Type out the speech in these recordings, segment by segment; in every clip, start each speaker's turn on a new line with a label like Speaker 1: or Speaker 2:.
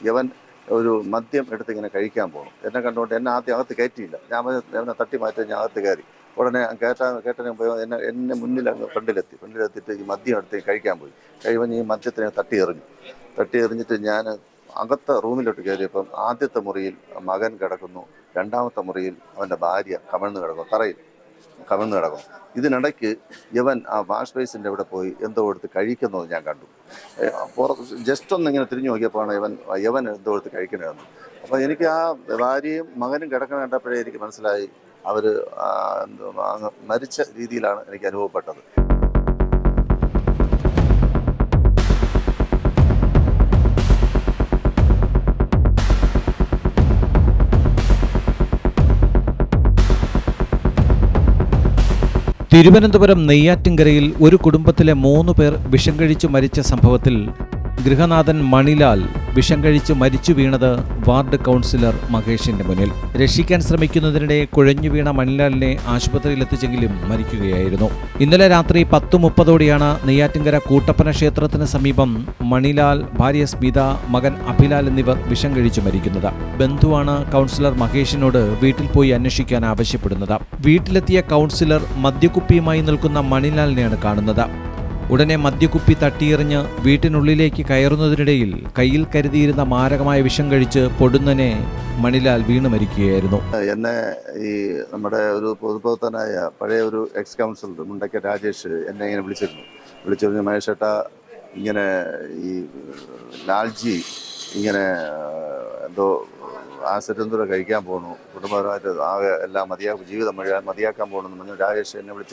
Speaker 1: യവൻ ഒരു മദ്യം എടുത്ത് ഇങ്ങനെ കഴിക്കാൻ പോകണം. എന്നെ കണ്ടുകൊണ്ട് എന്നെ ആദ്യം അകത്ത് കയറ്റിയില്ല. അവനെ തട്ടി മാറ്റി ഞാൻ അകത്ത് കയറി. ഉടനെ കേട്ടനെ പോയി എന്നെ മുന്നിൽ അങ്ങ് ഫ്രണ്ടിലെത്തിയിട്ട് ഈ മദ്യം എടുത്ത് കഴിക്കാൻ പോയി. കഴിയുമ്പോൾ ഈ മദ്യത്തിനെ തട്ടി എറിഞ്ഞിട്ട് ഞാൻ അകത്തെ റൂമിലോട്ട് കയറിയപ്പം ആദ്യത്തെ മുറിയിൽ മകൻ കിടക്കുന്നു, രണ്ടാമത്തെ മുറിയിൽ അവൻ്റെ ഭാര്യ തറയിൽ കമഴ്ന്ന് കിടക്കും. ഇതിനിടയ്ക്ക് യവൻ ആ വാഷ് ബേസിൻ്റെ അവിടെ പോയി എന്തോ എടുത്ത് കഴിക്കുന്നത് ഞാൻ കണ്ടു. ജസ്റ്റ് ഒന്ന് ഇങ്ങനെ തിരിഞ്ഞു നോക്കിയപ്പോഴാണ് യവൻ എന്തോ എടുത്ത് കഴിക്കണതെന്ന്. അപ്പോൾ എനിക്ക് ആ ഭാര്യയും മകനും കിടക്കണ കണ്ടപ്പോഴേ എനിക്ക് മനസ്സിലായി അവർ മരിച്ച രീതിയിലാണ് എനിക്ക് അനുഭവപ്പെട്ടത്.
Speaker 2: തിരുവനന്തപുരം നെയ്യാറ്റിൻകരയിൽ ഒരു കുടുംബത്തിലെ 3 പേർ വിഷം കഴിച്ചു മരിച്ച സംഭവത്തിൽ ഗൃഹനാഥൻ മണിലാൽ വിഷം കഴിച്ച് മരിച്ചു വീണത് വാർഡ് കൗൺസിലർ മഹേഷിന്റെ മുന്നിൽ. രക്ഷിക്കാൻ ശ്രമിക്കുന്നതിനിടെ കുഴഞ്ഞു വീണ മണിലാലിനെ ആശുപത്രിയിലെത്തിച്ചെങ്കിലും മരിക്കുകയായിരുന്നു. ഇന്നലെ രാത്രി 10:30ഓടെയാണ് നെയ്യാറ്റിൻകര കൂട്ടപ്പന ക്ഷേത്രത്തിന് സമീപം മണിലാൽ, ഭാര്യ സ്മിത, മകൻ അഭിലാൽ എന്നിവർ വിഷം കഴിച്ചു മരിക്കുന്നത്. ബന്ധുവാണ് കൗൺസിലർ മഹേഷിനോട് വീട്ടിൽ പോയി അന്വേഷിക്കാൻ ആവശ്യപ്പെടുന്നത്. വീട്ടിലെത്തിയ കൗൺസിലർ മദ്യക്കുപ്പിയുമായി നിൽക്കുന്ന മണിലാലിനെയാണ് കാണുന്നത്. ഉടനെ മദ്യക്കുപ്പി തട്ടിയെറിഞ്ഞ് വീട്ടിനുള്ളിലേക്ക് കയറുന്നതിനിടയിൽ കയ്യിൽ കരുതിയിരുന്ന മാരകമായ വിഷം കഴിച്ച് പൊടുന്നനെ മണിലാൽ വീണു മരിക്കുകയായിരുന്നു.
Speaker 1: എന്നെ ഈ നമ്മുടെ ഒരു പൊതുപ്രവർത്തനായ പഴയ ഒരു എക്സ് കൗൺസിലർ മുണ്ടയ്ക്ക രാജേഷ് എന്നെ ഇങ്ങനെ വിളിച്ചിരുന്നു മഹേഷേട്ടാ, ഇങ്ങനെ ഈ ലാൽജി ഇങ്ങനെ എന്തോ ആസിഡ് എന്തോ കഴിക്കാൻ പോകുന്നു, കുടുംബപരമായിട്ട് ആകെ എല്ലാം ജീവിതം മുഴുവൻ മതിയാക്കാൻ പോകണമെന്ന് പറഞ്ഞു രാജേഷ് എന്നെ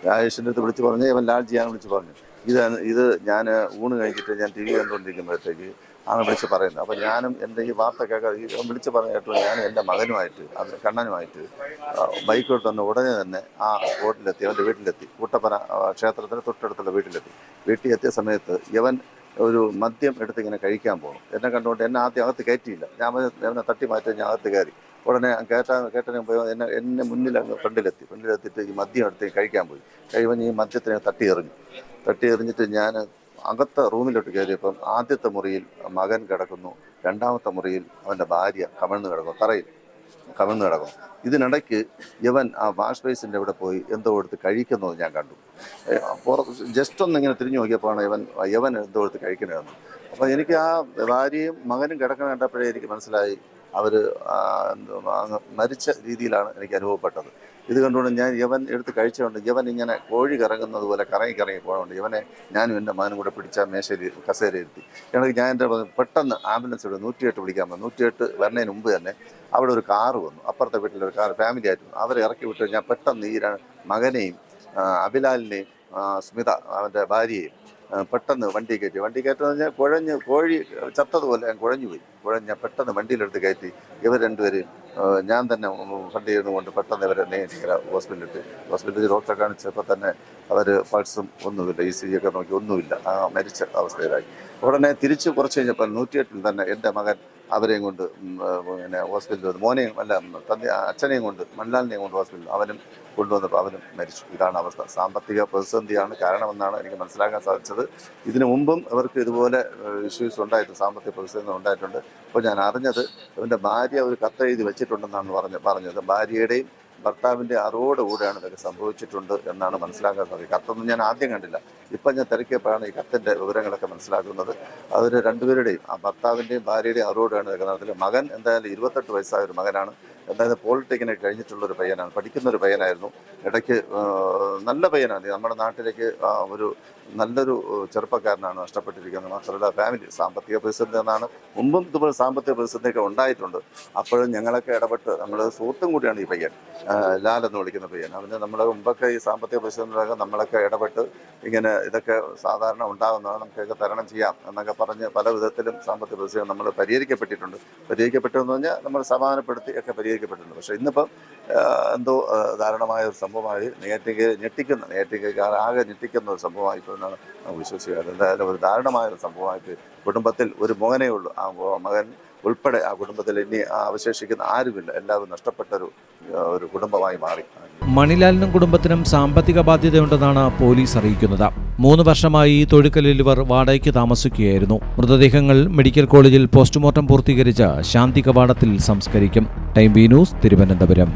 Speaker 1: രാജേഷിൻ്റെ അടുത്ത് വിളിച്ച് പറഞ്ഞ് ഇവൻ ലാൽജി ഞാൻ വിളിച്ച് പറഞ്ഞു. ഇത് ഞാൻ ഊണ് കഴിഞ്ഞിട്ട് ഞാൻ ടി വി കണ്ടുകൊണ്ടിരിക്കുമ്പോഴത്തേക്ക് ആണ് വിളിച്ച് പറയുന്നത്. അപ്പോൾ ഞാനും എൻ്റെ ഈ വാർത്ത കേൾക്കാതെ വിളിച്ച് പറഞ്ഞ കേട്ടു ഞാനും എൻ്റെ മകനുമായിട്ട് കണ്ണനുമായിട്ട് ബൈക്കോട്ട് വന്ന് ഉടനെ തന്നെ ആ സ്പോട്ടിലെത്തി, അവൻ്റെ വീട്ടിലെത്തി. കൂട്ടപ്പന ക്ഷേത്രത്തിന് തൊട്ടടുത്തുള്ള വീട്ടിൽ എത്തിയ സമയത്ത് യവൻ ഒരു മദ്യം എടുത്ത് ഇങ്ങനെ കഴിക്കാൻ പോകണം. എന്നെ കണ്ടുകൊണ്ട് എന്നെ ആദ്യം അകത്ത് കയറ്റിയില്ല. അവനെ തട്ടി മാറ്റി ഞാൻ അകത്ത് കയറി. ഉടനെ കേട്ടനെ പോയി എന്നെ മുന്നിൽ അങ്ങ് ഫ്രണ്ടിലെത്തിയിട്ട് ഈ മദ്യം എടുത്ത് കഴിക്കാൻ പോയി. കഴിയുമ്പോൾ ഈ മദ്യത്തിനെ തട്ടി എറിഞ്ഞിട്ട് ഞാൻ അകത്തെ റൂമിലോട്ട് കയറിയപ്പം ആദ്യത്തെ മുറിയിൽ മകൻ കിടക്കുന്നു, രണ്ടാമത്തെ മുറിയിൽ അവൻ്റെ ഭാര്യ തറയിൽ കമഴ്ന്ന് കിടക്കും. ഇതിനിടയ്ക്ക് യവൻ ആ വാഷ് ബേസിൻ്റെ അവിടെ പോയി എന്തോ എടുത്ത് കഴിക്കുന്നത് ഞാൻ കണ്ടു. ജസ്റ്റ് ഒന്ന് ഇങ്ങനെ തിരിഞ്ഞു നോക്കിയപ്പോഴാണ് യവൻ എന്തോ എടുത്ത് കഴിക്കണതെന്ന്. അപ്പോൾ എനിക്ക് ആ ഭാര്യയും മകനും കിടക്കണ കണ്ടപ്പോഴേ എനിക്ക് മനസ്സിലായി അവർ മരിച്ച രീതിയിലാണ് എനിക്ക് അനുഭവപ്പെട്ടത്. ഇത് കണ്ടുകൊണ്ട് ഞാൻ യവൻ എടുത്ത് കഴിച്ചുകൊണ്ട് യവൻ ഇങ്ങനെ കോഴി കറങ്ങുന്നത് പോലെ കറങ്ങി പോയതുകൊണ്ട് യവനെ ഞാനും എൻ്റെ മകനും കൂടെ പിടിച്ച കസേരയിരുത്തി. എനിക്ക് ഞാൻ എൻ്റെ പെട്ടെന്ന് ആംബുലൻസ് 108 വിളിക്കാൻ പറഞ്ഞു. 108 വരുന്നതിന് മുമ്പ് തന്നെ അവിടെ ഒരു കാറ് വന്നു. അപ്പുറത്തെ വീട്ടിലൊരു കാർ ഫാമിലി ആയിട്ട് അവരെ ഇറക്കി വിട്ട് ഞാൻ പെട്ടെന്ന് ഈ മകനെയും അഭിലാലിനെയും സ്മിത അവൻ്റെ ഭാര്യയെയും പെട്ടെന്ന് വണ്ടി കയറ്റുമെന്ന് പറഞ്ഞാൽ കോഴി ചത്തതുപോലെ ഞാൻ കുഴഞ്ഞു ഞാൻ പെട്ടെന്ന് വണ്ടിയിലെടുത്ത് കയറ്റി ഇവർ രണ്ടുപേരെയും ഞാൻ തന്നെ വണ്ടി ഇരുന്നുകൊണ്ട് പെട്ടെന്ന് ഇവരെ നെയ്യാറ്റിൻകര ഹോസ്പിറ്റലിൽ ഡോക്ടറെ കാണിച്ചപ്പോൾ തന്നെ അവർ പൾസും ഒന്നുമില്ല, ECG ഒക്കെ നോക്കി ഒന്നുമില്ല, മരിച്ച അവസ്ഥയിലായി. ഉടനെ തിരിച്ച് കുറച്ച് കഴിഞ്ഞപ്പോൾ 108 തന്നെ എൻ്റെ മകൻ അവരെയും കൊണ്ട് പിന്നെ ഹോസ്പിറ്റലിൽ മോനെയും അച്ഛനെയും കൊണ്ട് മണിലാലിനെയും കൊണ്ട് ഹോസ്പിറ്റലിൽ അവനും കൊണ്ടുവന്നപ്പോൾ അവനും മരിച്ചു. ഇതാണ് അവസ്ഥ. സാമ്പത്തിക പ്രതിസന്ധിയാണ് കാരണമെന്നാണ് എനിക്ക് മനസ്സിലാക്കാൻ സാധിച്ചത്. ഇതിനു മുമ്പും ഇവർക്ക് ഇതുപോലെ ഇഷ്യൂസ് ഉണ്ടായിട്ടുണ്ട്, സാമ്പത്തിക പ്രതിസന്ധി ഉണ്ടായിട്ടുണ്ട്. അപ്പോൾ ഞാൻ അറിഞ്ഞത് ഇവൻ്റെ ഭാര്യ ഒരു കത്തെഴുതി വെച്ചിട്ടുണ്ടെന്നാണ് പറഞ്ഞത്. ഭാര്യയുടെയും ഭർത്താവിൻ്റെ അറിവോടുകൂടെയാണ് ഇതൊക്കെ സംഭവിച്ചിട്ടുണ്ട് എന്നാണ് മനസ്സിലാക്കാൻ സാധിക്കും. കത്തൊന്നും ഞാൻ ആദ്യം കണ്ടില്ല. ഇപ്പം ഞാൻ തിരക്കിയപ്പോഴാണ് ഈ കത്തിൻ്റെ വിവരങ്ങളൊക്കെ മനസ്സിലാക്കുന്നത്. അവർ രണ്ടുപേരുടെയും ആ ഭർത്താവിൻ്റെയും ഭാര്യയുടെയും അറിവോടെയാണ് ഇതൊക്കെ നടത്തുന്നത്. മകൻ എന്തായാലും 28 വയസ്സായ ഒരു മകനാണ്. എന്തായാലും പോളിടെക്നിക് കഴിഞ്ഞിട്ടുള്ളൊരു പയ്യനാണ്, പഠിക്കുന്നൊരു പയ്യനായിരുന്നു. ഇടയ്ക്ക് നല്ല പയ്യനാണ്. നമ്മുടെ നാട്ടിലേക്ക് ഒരു നല്ലൊരു ചെറുപ്പക്കാരനാണ് നഷ്ടപ്പെട്ടിരിക്കുന്നത്. മാത്രമല്ല ഫാമിലി സാമ്പത്തിക പ്രതിസന്ധി എന്നാണ്. മുമ്പും ഇതുപോലെ സാമ്പത്തിക പ്രതിസന്ധിയൊക്കെ ഉണ്ടായിട്ടുണ്ട്. അപ്പോഴും ഞങ്ങളൊക്കെ ഇടപെട്ട് നമ്മൾ സുഹൃത്തും കൂടിയാണ് ഈ പയ്യൻ, ലാലെന്ന് വിളിക്കുന്ന പയ്യൻ. അവന് നമ്മുടെ മുമ്പൊക്കെ ഈ സാമ്പത്തിക പ്രതിസന്ധികളൊക്കെ നമ്മളൊക്കെ ഇടപെട്ട് ഇങ്ങനെ ഇതൊക്കെ സാധാരണ ഉണ്ടാകുന്നതാണ്, നമുക്കൊക്കെ തരണം ചെയ്യാം എന്നൊക്കെ പറഞ്ഞ് പല വിധത്തിലും സാമ്പത്തിക പ്രതിസന്ധി നമ്മൾ പരിഹരിക്കപ്പെട്ടെന്ന് പറഞ്ഞാൽ നമ്മൾ സമാധാനപ്പെടുത്തി ഒക്കെ പരിഹരിക്കപ്പെട്ടിട്ടുണ്ട്. പക്ഷേ ഇന്നിപ്പം എന്തോ ദാരുണമായ ഒരു സംഭവമായി നെയ്യാറ്റിൻകരക്കാർ ആകെ ഞെട്ടിക്കുന്ന ഒരു സംഭവമായി എന്നാണ് നമുക്ക് വിശ്വസിക്കുന്നത്. എന്തായാലും ഒരു ദാരുണമായ ഒരു സംഭവമായിട്ട് കുടുംബത്തിൽ ഒരു മകനേ ഉള്ളൂ. ആ മകൻ ഉൾപ്പെടെ ആ കുടുംബത്തിൽ ഇനി അവശേഷിക്കുന്ന ആരുമില്ല. എല്ലാവരും നഷ്ടപ്പെട്ട ഒരു കുടുംബമായി മാറി.
Speaker 2: മണിലാലിനും കുടുംബത്തിനും സാമ്പത്തിക ബാധ്യതയുണ്ടെന്നാണ് പോലീസ് അറിയിക്കുന്നത്. 3 വർഷമായി തൊഴുക്കലിൽ ഇവർ വാടകയ്ക്ക് താമസിക്കുകയായിരുന്നു. മൃതദേഹങ്ങൾ മെഡിക്കൽ കോളേജിൽ പോസ്റ്റ്മോർട്ടം പൂർത്തീകരിച്ച് ശാന്തി കവാടത്തിൽ സംസ്കരിക്കും. Time B news, Thiruvananthapuram.